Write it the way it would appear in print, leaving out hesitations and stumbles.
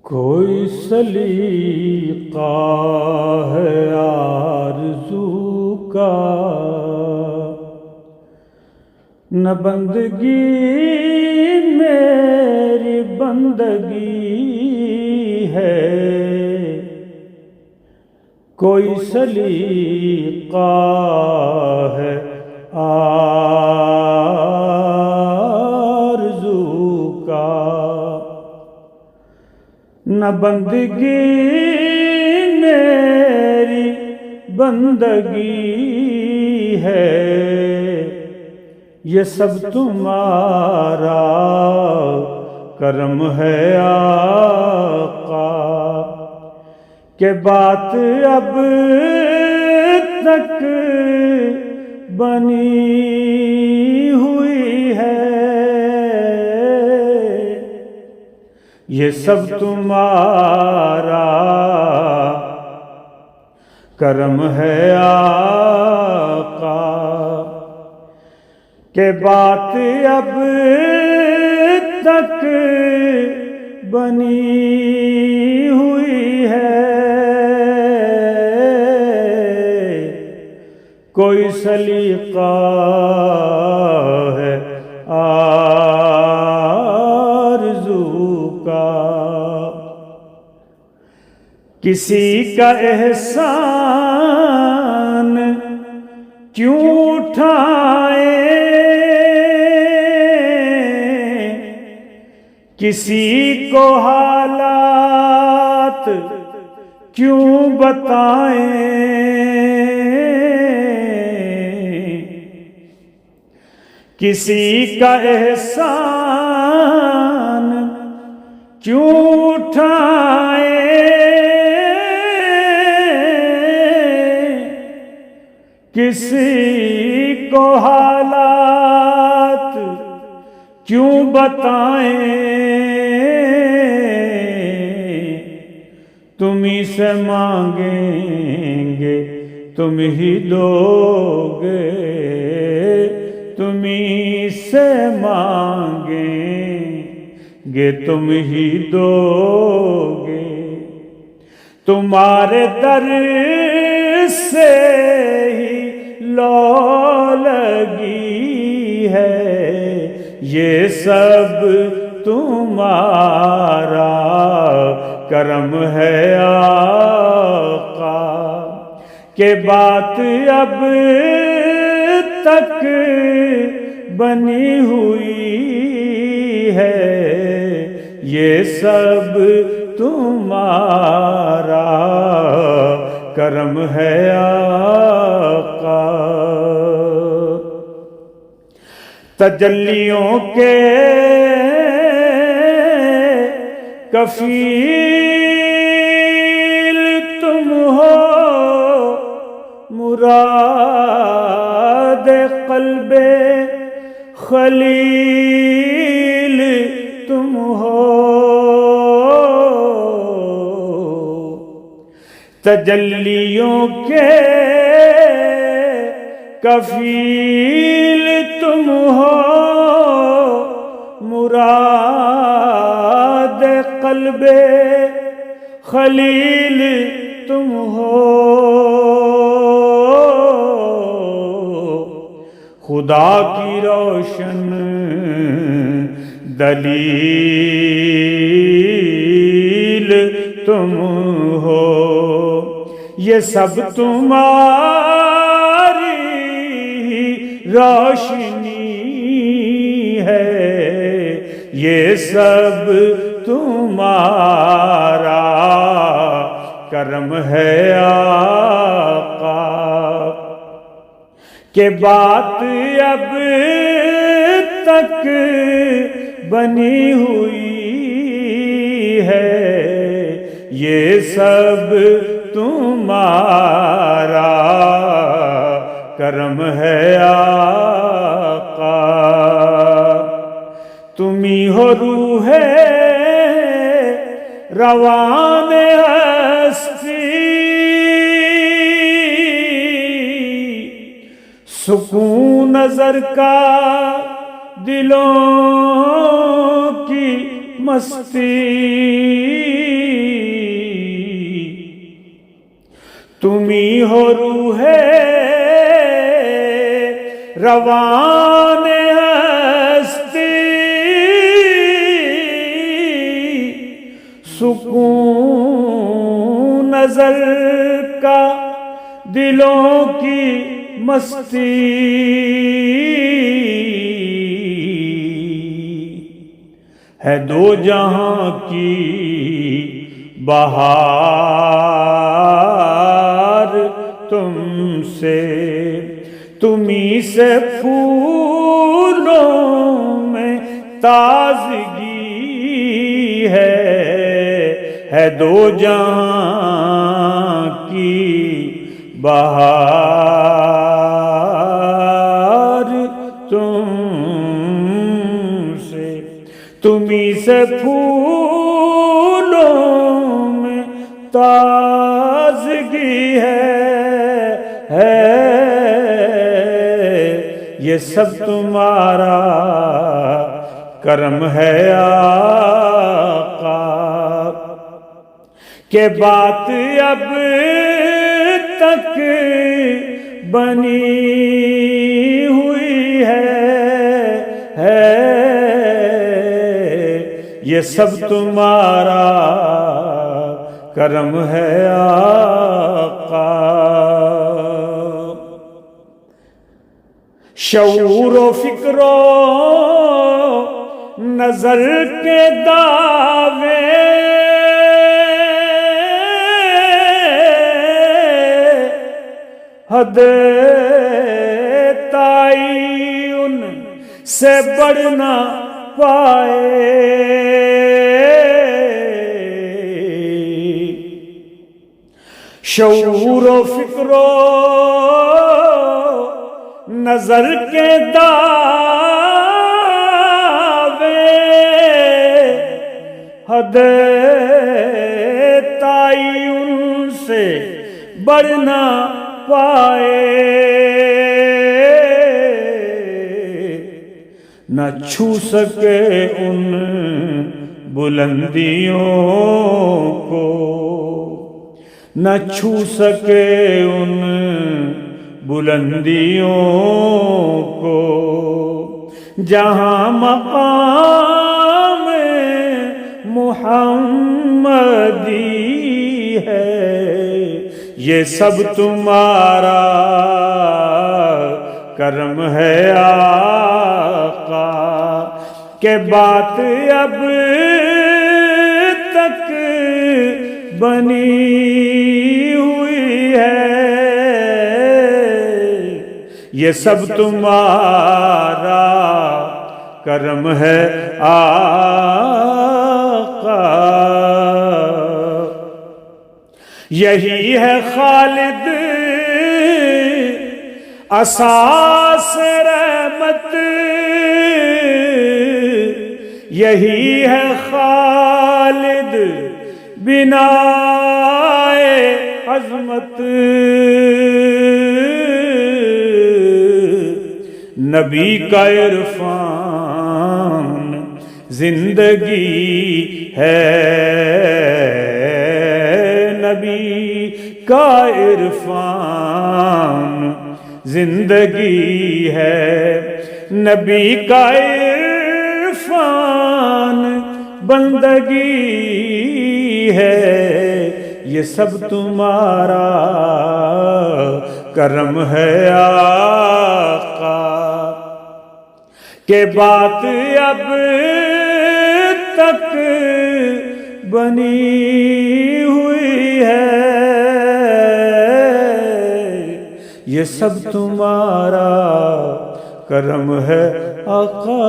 کوئی سلیقہ ہے آرزو کا، نہ بندگی میری بندگی ہے، کوئی سلیقہ ہے آرزو کا، نہ بندگی میری بندگی ہے، یہ سب تمہارا کرم ہے آقا، کہ بات اب تک بنی ہوئی ہے، یہ سب تمہارا کرم ہے آقا، کہ بات اب تک بنی ہوئی ہے، کوئی سلیقہ ہے آرزو کا، کسی کا احسان کیوں اٹھائے، کسی کو حالات کیوں بتائیں، کسی کا احسان کیوں اٹھائیں، کسی کو حالات کیوں بتائیں، تم ہی سے مانگیں گے تم ہی دو گے، تم ہی سے مانگیں گے تم ہی دو گے، تمہارے در سے ہی لو لگی ہے، یہ سب تمہارا کرم ہے آقا، کہ بات اب تک بنی ہوئی ہے، یہ سب تمہارا کرم ہے آقا، تجلیوں کے کفیل تم ہو، مراد قلب خلیل تم ہو، تجلیوں کے کفیل تم ہو، مراد قلب خلیل تم ہو، خدا کی روشن دلیل تم ہو، یہ سب تمہاری روشنی ہے، یہ سب تمہارا کرم ہے آقا، کہ بات اب تک بنی ہوئی ہے، یہ سب تمہارا کرم ہے آقا، تمہیں ہو روح روان ہستی، سکون نظر کا دلوں کی مستی تمہیں ہو روح روان ہستی، سکون نظر کا دلوں کی مستی، ہے دو جہاں کی بہار تم سے، تمہیں سے پھولوں میں تازگی ہے دو جہاں کی بہار تم سے، تمہیں سے پھولوں میں تازگی ہے، یہ سب تمہارا کرم ہے آقا، کہ بات اب تک بنی ہوئی ہے، یہ سب تمہارا کرم ہے آقا۔ شعور و فکر و نظر کے دعوے حد تعین سے بڑھ نہ پائے، شعور و فکر و نظر کے دعوے حد تعین سے بڑھ نہ پائے، نہ چھو سکے ان بلندیوں کو، نہ چھو سکے ان بلندیوں کو، جہاں مقام محمدی ہے، یہ سب تمہارا کرم ہے آقا، کہ بات اب تک بنی ہوئی ہے، یہ سب تمہارا کرم ہے آقا۔ یہی ہے خالد اساس رحمت، یہی ہے خالد بنائے عظمت، نبی کا عرفان زندگی ہے، نبی کا عرفان زندگی ہے، نبی کا عرفان بندگی ہے، یہ سب تمہارا کرم ہے آقا، کہ بات اب تک بنی ہوئی ہے، یہ سب تمہارا کرم ہے آقا۔